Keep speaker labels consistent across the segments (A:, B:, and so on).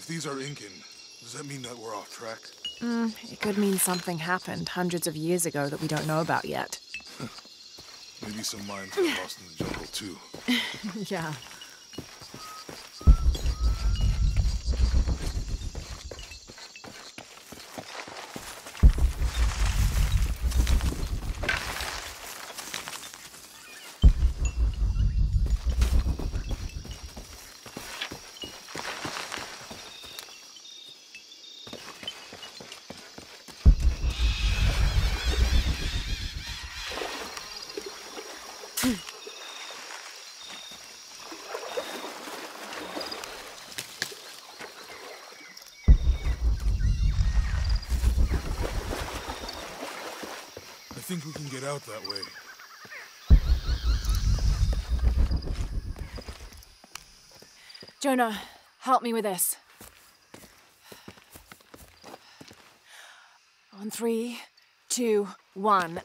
A: If these are Incan, does that mean that we're off track?
B: It could mean something happened hundreds of years ago that we don't know about yet.
A: Maybe some minds got lost in the jungle, too.
B: Yeah.
A: I think we can get out that way.
B: Jonah, help me with this. On 3, 2, 1.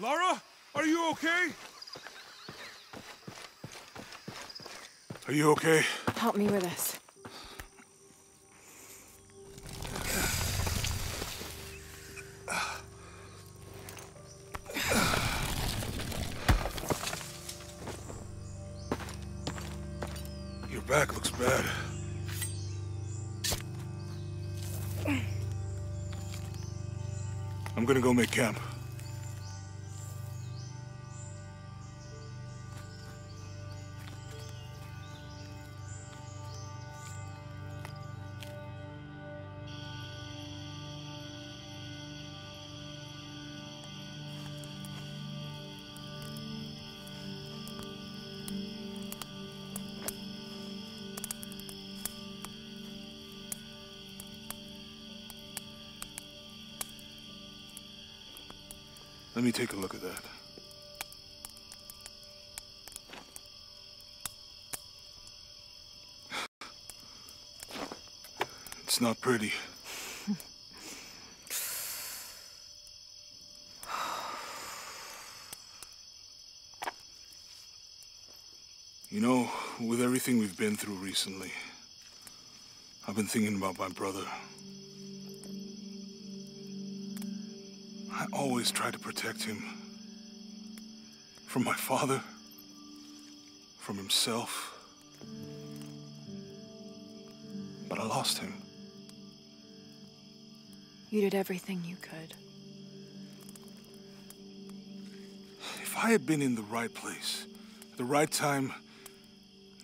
A: Lara, are you okay? Are you okay?
B: Help me with this.
A: Your back looks bad. I'm gonna go make camp. Let me take a look at that. It's not pretty. You know, with everything we've been through recently, I've been thinking about my brother. I always try to protect him. From my father. From himself. But I lost him.
B: You did everything you could.
A: If I had been in the right place, at the right time,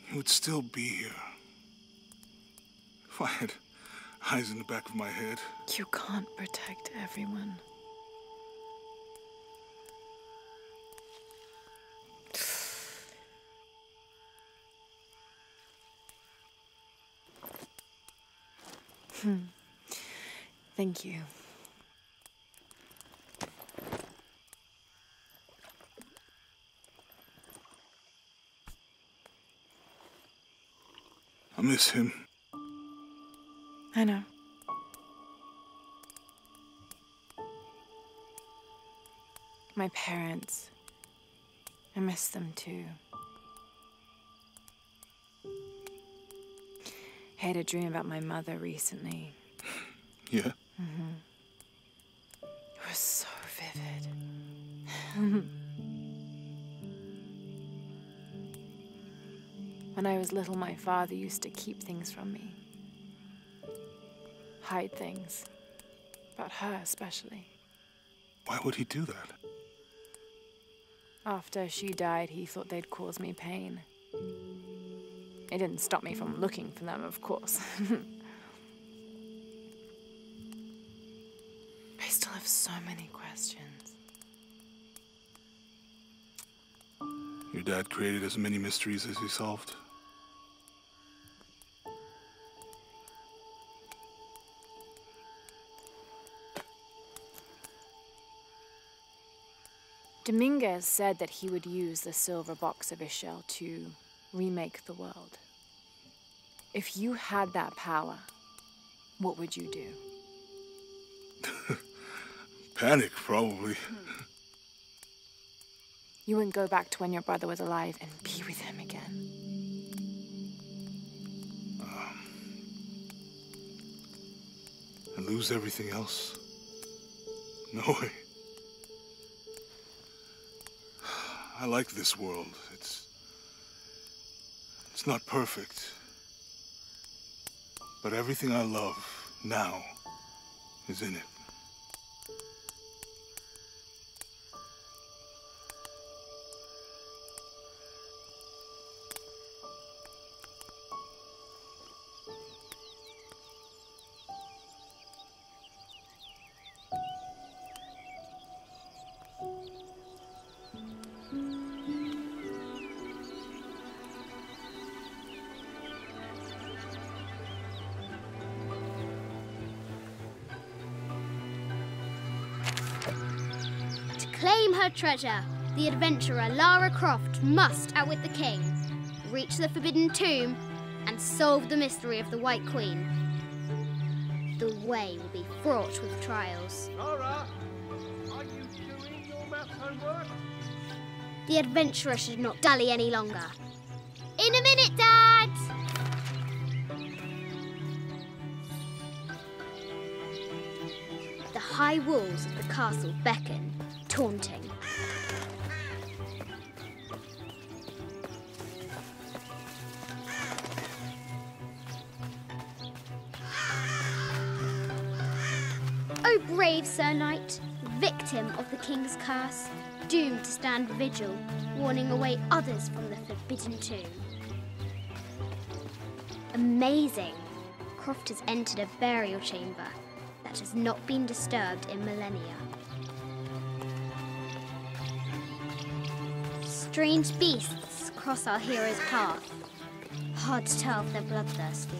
A: he would still be here. If I had eyes in the back of my head.
B: You can't protect everyone. Thank you.
A: I miss him.
B: I know. My parents. I miss them too. had a dream about my mother recently.
A: Yeah?
B: It was so vivid. When I was little, my father used to keep things from me. Hide things. About her, especially.
A: Why would he do that?
B: After she died, he thought they'd cause me pain. It didn't stop me from looking for them, of course. I still have so many questions.
A: Your dad created as many mysteries as he solved.
B: Dominguez said that he would use the silver box of Ishel to remake the world. If you had that power, what would you do?
A: Panic, probably.
B: You wouldn't go back to when your brother was alive and be with him again.
A: And lose everything else? No way. I like this world. It's not perfect. But everything I love now is in it.
C: Claim her treasure. The adventurer Lara Croft must outwit the king, reach the forbidden tomb, and solve the mystery of the White Queen. The way will be fraught with trials.
D: Lara, are you doing your math homework?
C: The adventurer should not dally any longer. In a minute, Dad! The high walls of the castle beckon, taunting. O brave Sir Knight, victim of the king's curse, doomed to stand vigil, warning away others from the forbidden tomb. Amazing! Croft has entered a burial chamber that has not been disturbed in millennia. Strange beasts cross our hero's path. Hard to tell if they're bloodthirsty.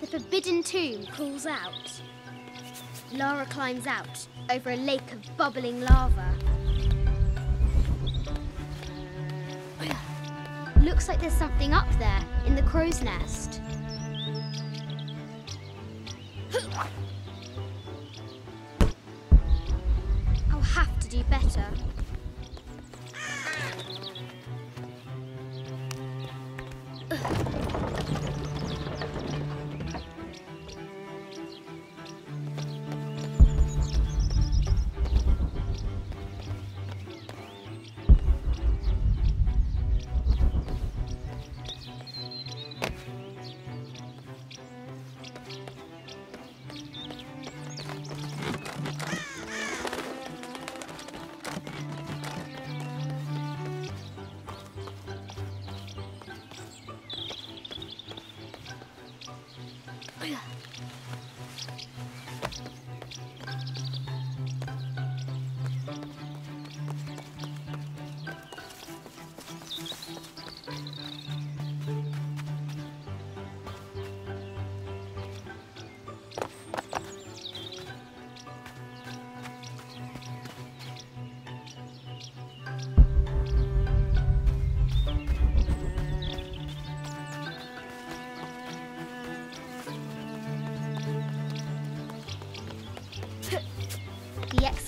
C: The forbidden tomb calls out. Lara climbs out over a lake of bubbling lava. Looks like there's something up there in the crow's nest. I'll have to do better.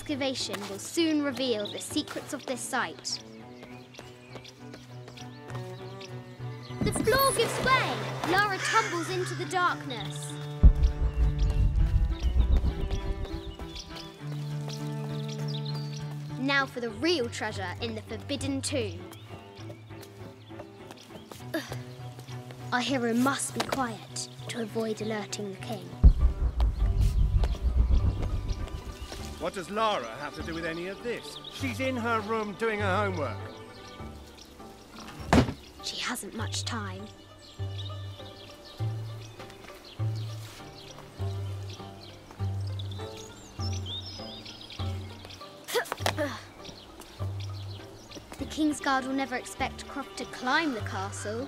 C: excavation will soon reveal the secrets of this site. The floor gives way! Lara tumbles into the darkness. Now for the real treasure in the Forbidden Tomb. Our hero must be quiet to avoid alerting the king.
D: What does Lara have to do with any of this? She's in her room doing her homework.
C: She hasn't much time. The King's Guard will never expect Croft to climb the castle.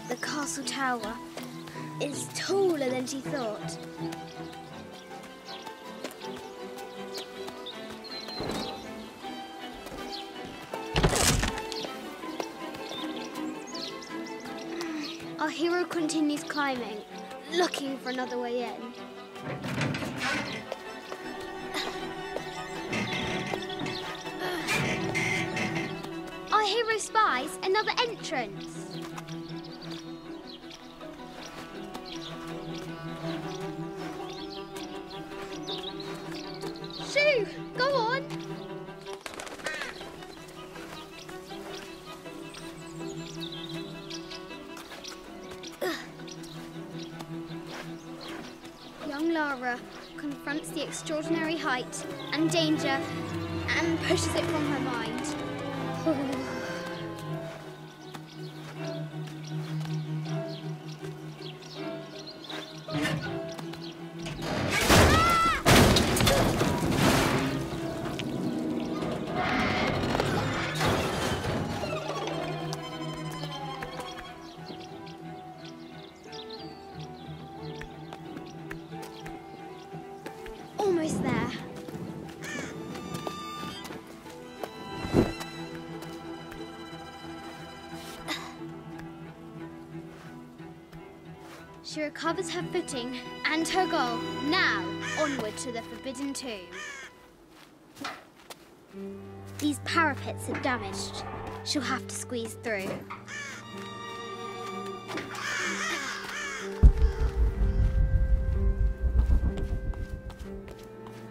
C: The castle tower is taller than she thought. Our hero continues climbing, looking for another way in. Our hero spies another entrance. Shoo! Go on! Young Lara confronts the extraordinary height and danger and pushes it from her mind. Almost there. She recovers her footing and her goal. Now, onward to the Forbidden Tomb. These parapets are damaged. She'll have to squeeze through.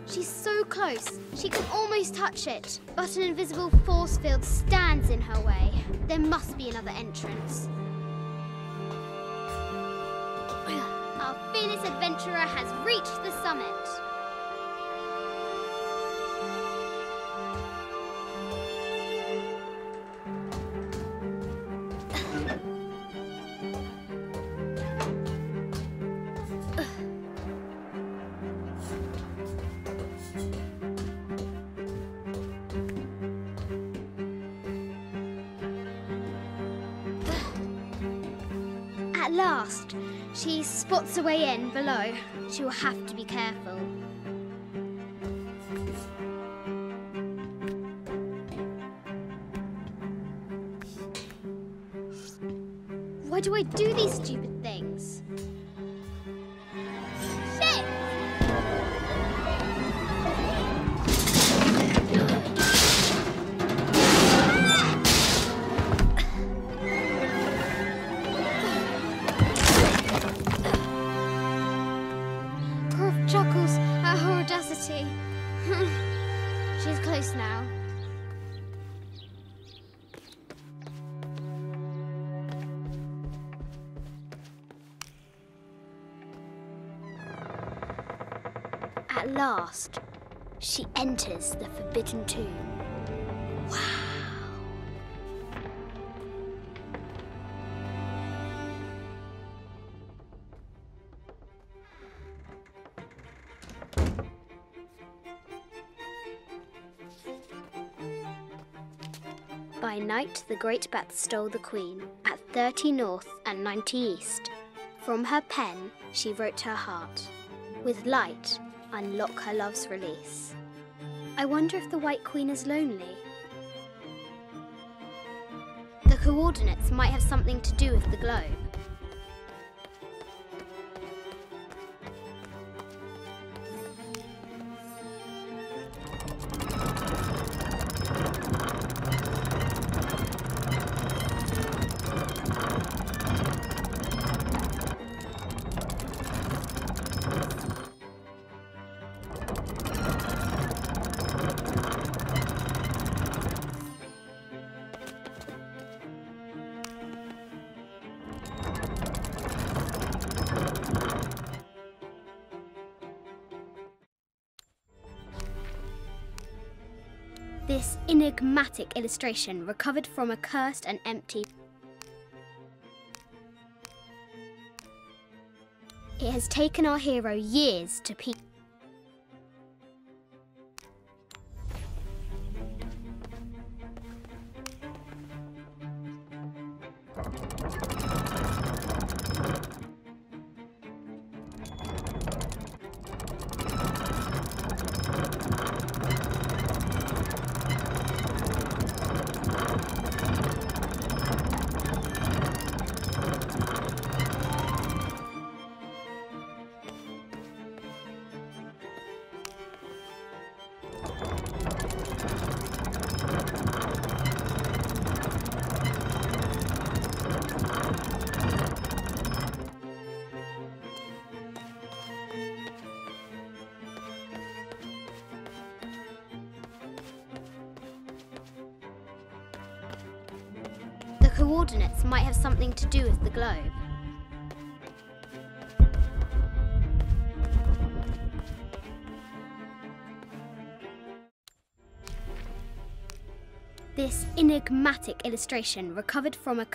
C: She's so close, she can almost touch it, but an invisible force field stands in her way. There must be another entrance. Our fearless adventurer has reached the summit. At last, she spots a way in below. She will have to be careful. Why do I do these stupid things? Shit! Chuckles at her audacity. She's close now. At last, she enters the Forbidden Tomb. Wow! By night, the great bat stole the queen at 30 north and 90 east. From her pen, she wrote her heart. With light, unlock her love's release. I wonder if the White Queen is lonely. coordinates might have something to do with the globe. This enigmatic illustration recovered from a cursed and empty... It has taken our hero years to piece... The coordinates might have something to do with the globe. This enigmatic illustration recovered from a...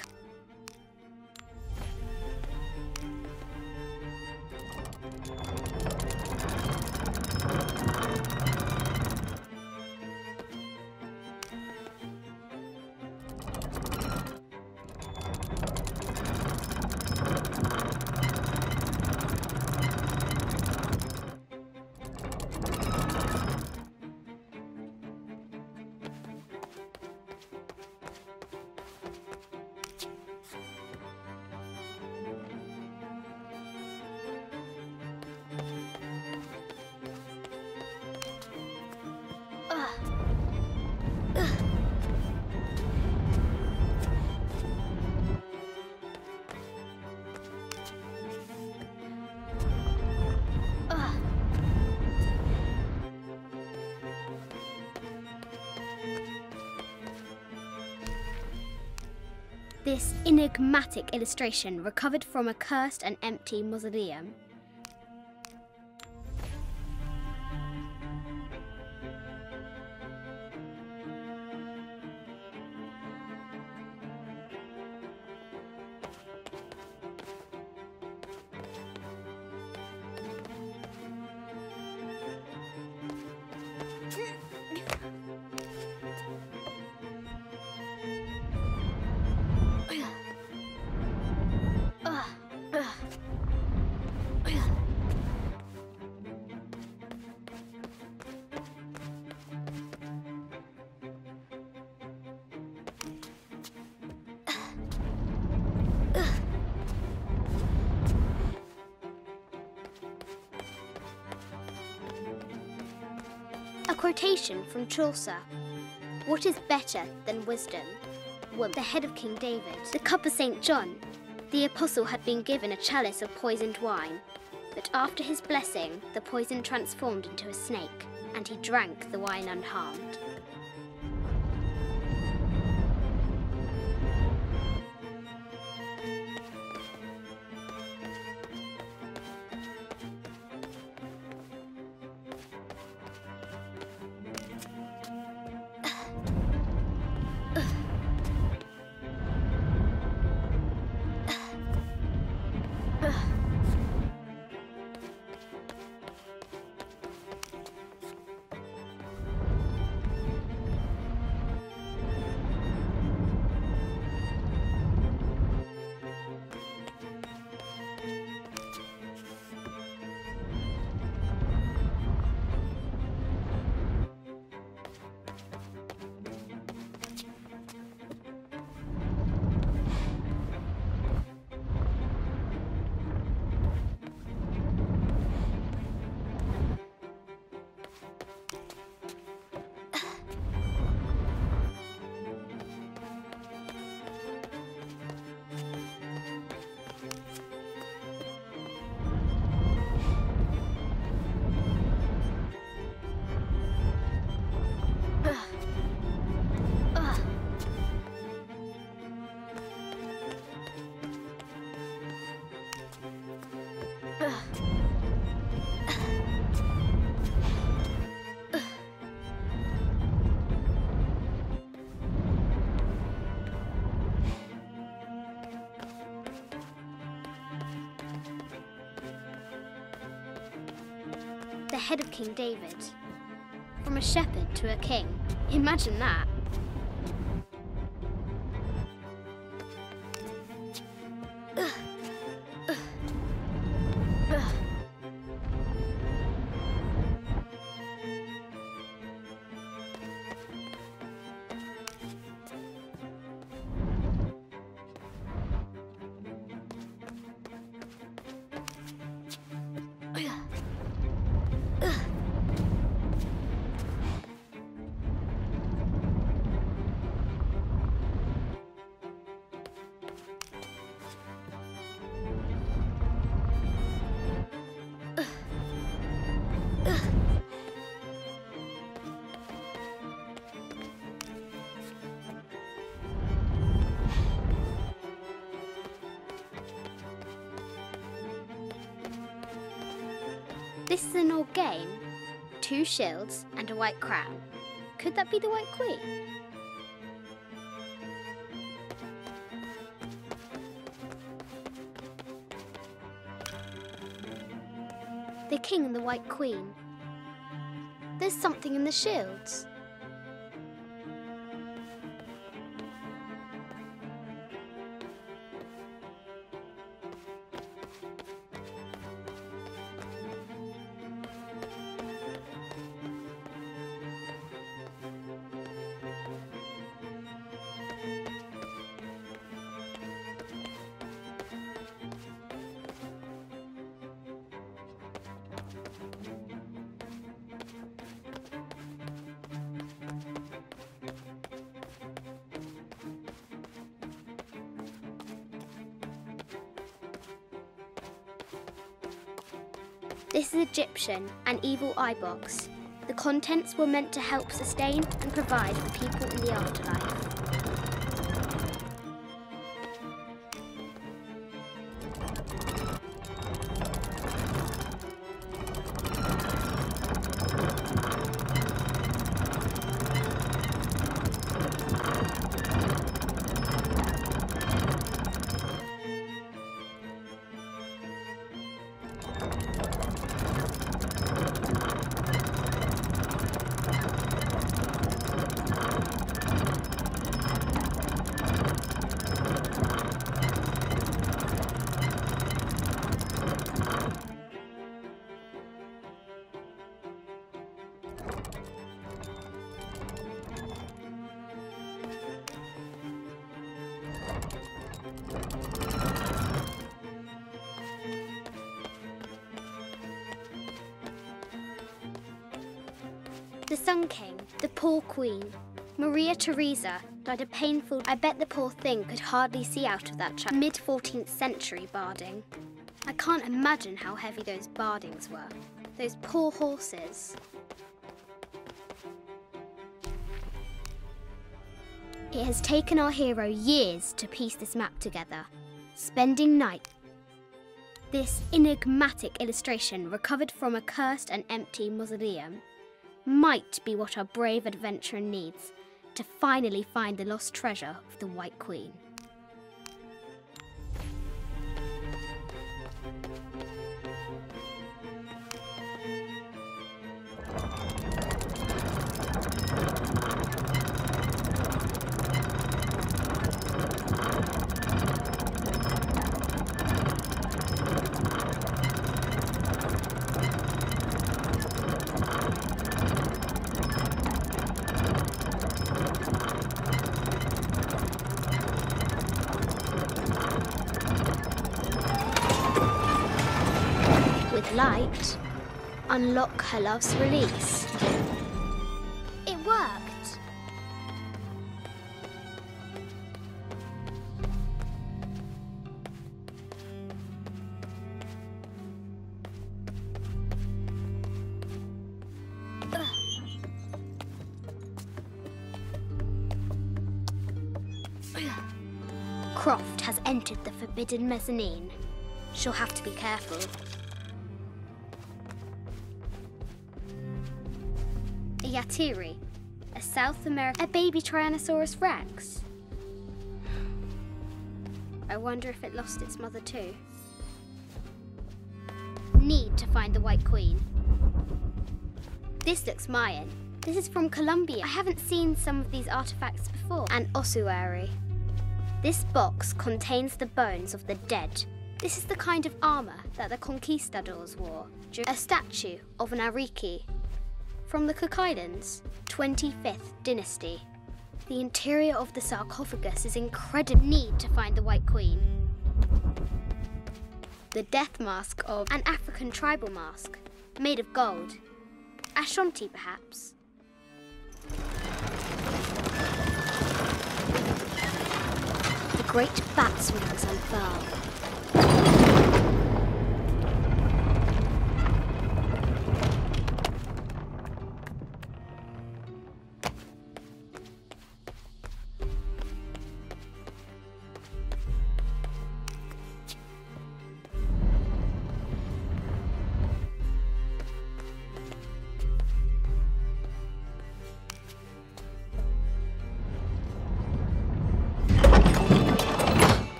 C: This enigmatic illustration recovered from a cursed and empty mausoleum. A quotation from Chaucer. What is better than wisdom? Well, the head of King David, the cup of St. John. The apostle had been given a chalice of poisoned wine, but after his blessing, the poison transformed into a snake, and he drank the wine unharmed. the head of King David. From a shepherd to a king. Imagine that. This is an old game. 2 shields and a white crown. Could that be the White Queen? The king and the White Queen. There's something in the shields. This is Egyptian, an evil eye box. The contents were meant to help sustain and provide for people in the afterlife. The Sun King, the poor queen, Maria Theresa, died a painful... I bet the poor thing could hardly see out of that mid-14th century barding. I can't imagine how heavy those bardings were. Those poor horses. It has taken our hero years to piece this map together, spending night. This enigmatic illustration, recovered from a cursed and empty mausoleum, might be what our brave adventurer needs to finally find the lost treasure of the White Queen. Light, unlock her love's release. It worked. Croft has entered the forbidden mezzanine. She'll have to be careful. A yatiri, a South American, a baby Tyrannosaurus Rex. I wonder if it lost its mother too. Need to find the White Queen. This looks Mayan. This is from Colombia. I haven't seen some of these artifacts before. An ossuary. This box contains the bones of the dead. This is the kind of armour that the conquistadors wore. A statue of an Ariki from the Cook Islands, 25th dynasty. The interior of the sarcophagus is incredible. Need to find the White Queen. The death mask of an African tribal mask, made of gold. Ashanti, perhaps. The great bat's wings unfurl.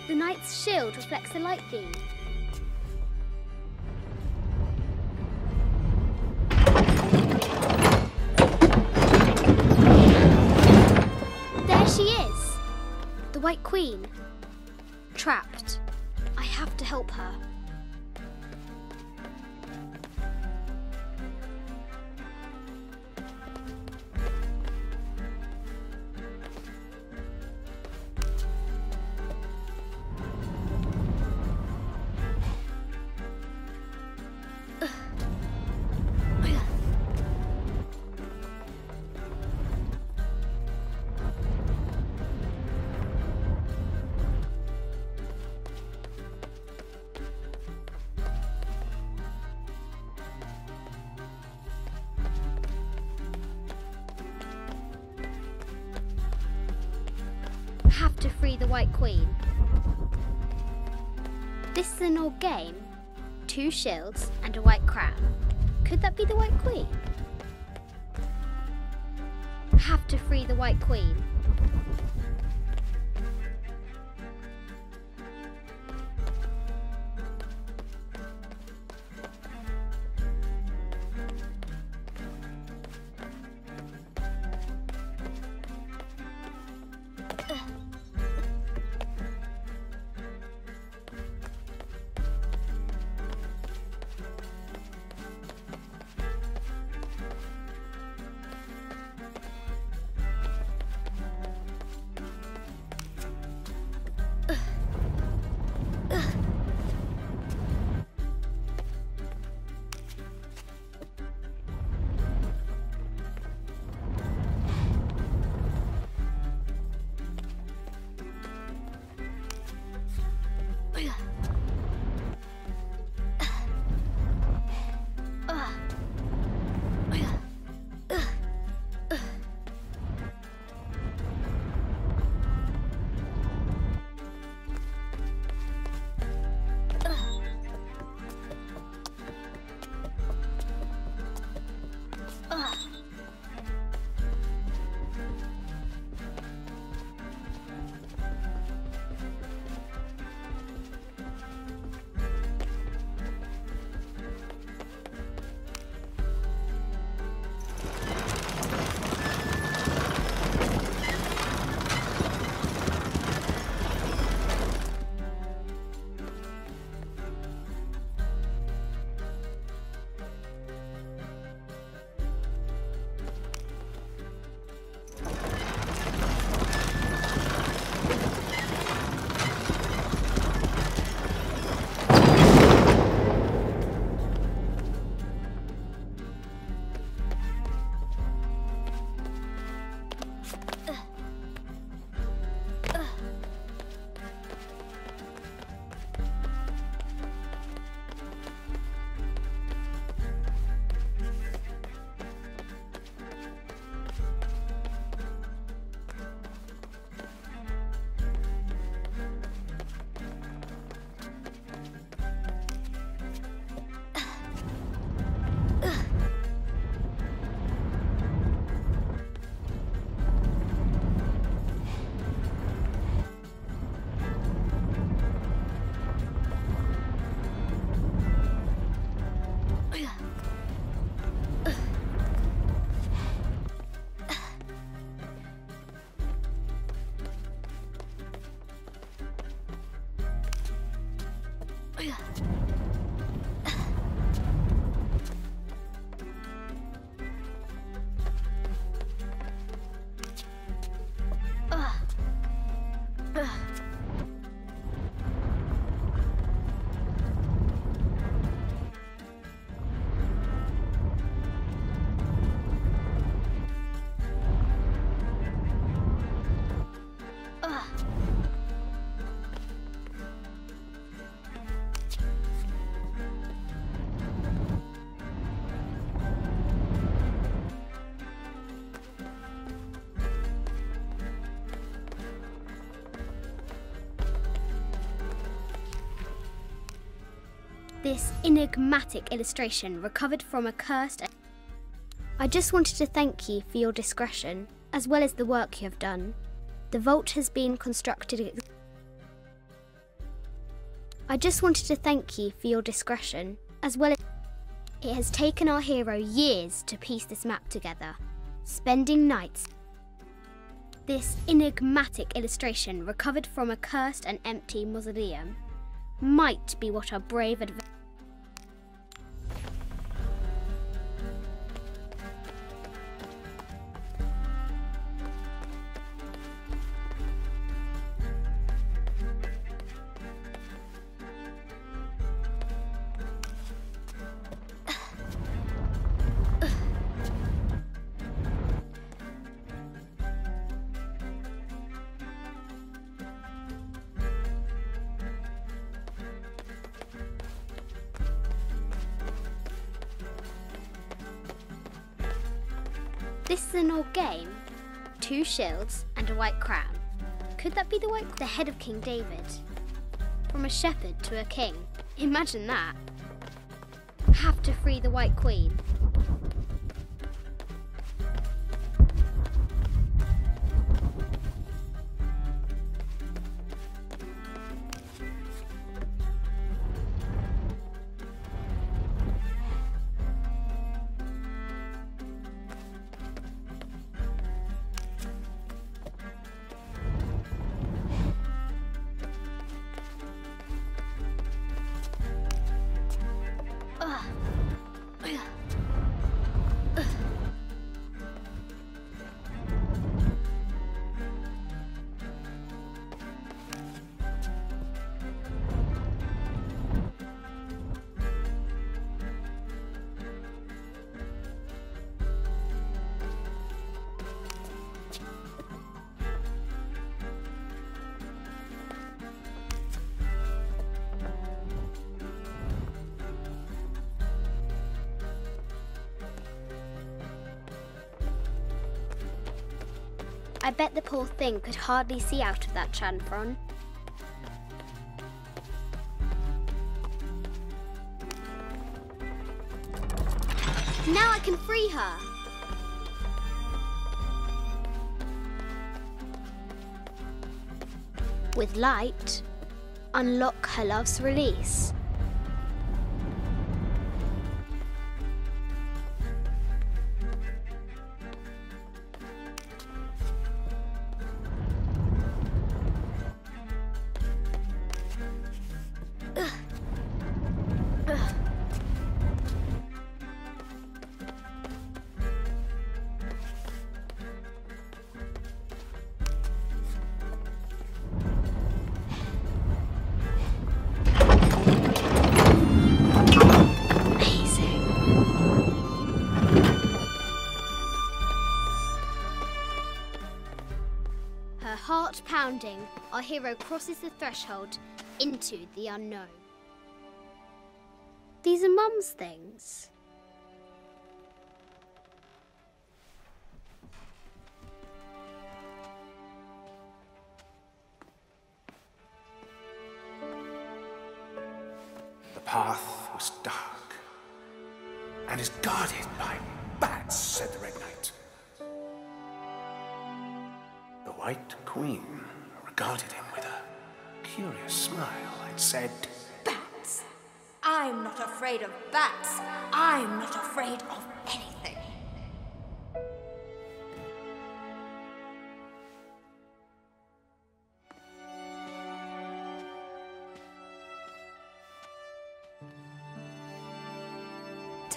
C: The knight's shield reflects the light beam. There she is! The White Queen. Trapped. I have to help her. Have to free the White Queen. This is an old game. 2 shields and a white crown. Could that be the White Queen? Have to free the White Queen. This enigmatic illustration recovered from a cursed... I just wanted to thank you for your discretion, as well as the work you have done. The vault has been constructed... I just wanted to thank you for your discretion, as well as... It has taken our hero years to piece this map together, spending nights... This enigmatic illustration recovered from a cursed and empty mausoleum might be what our brave adventurers... This is an old game. 2 shields and a white crown. Could that be the head of King David? From a shepherd to a king. Imagine that. Have to free the White Queen. I bet the poor thing could hardly see out of that chanfron. Now I can free her! With light, unlock her love's release. Heart pounding, our hero crosses the threshold into the unknown. These are Mum's things.
E: The path was dark and is guarded by bats, said the Red Knight. The White Queen regarded him with a curious smile and said,
F: Bats! I'm not afraid of bats. I'm not afraid of anything.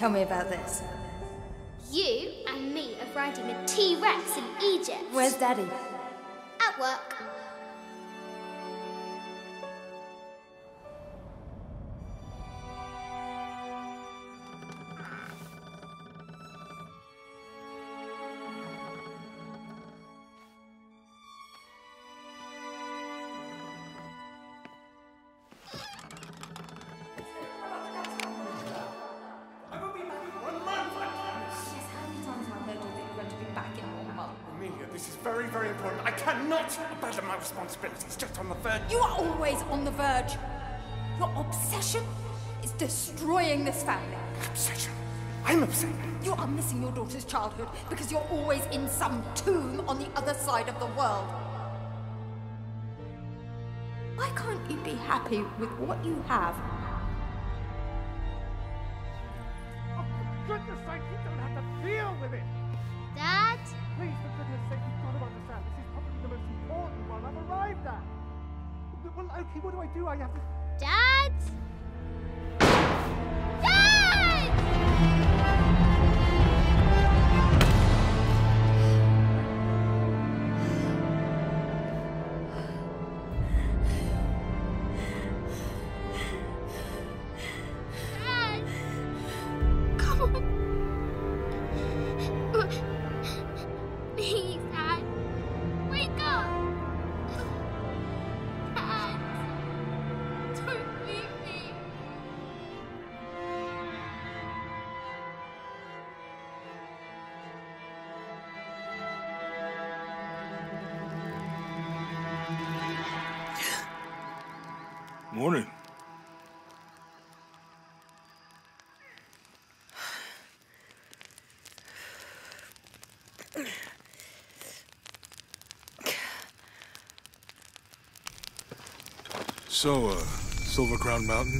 F: Tell me about this.
C: You and me are riding a T-Rex in Egypt.
F: Where's Daddy?
C: At work.
E: Amelia, this is very, very important. I cannot abandon my responsibilities just on the verge.
F: You are always on the verge. Your obsession is destroying this family.
E: Obsession. I'm upset.
F: You are missing your daughter's childhood because you're always in some tomb on the other side of the world. Why can't you be happy with what you have?
D: Oh, for goodness sake, you don't have to deal with it.
C: Dad?
D: Please, for goodness sake, you've got to understand. This is probably the most important one I've arrived at. Well, okay, what do? I have to...
C: Dad? Dad! Dad! Come on. Please, Dad. Wake up. Dad. Don't leave me.
A: Morning. So, Silver Crown Mountain?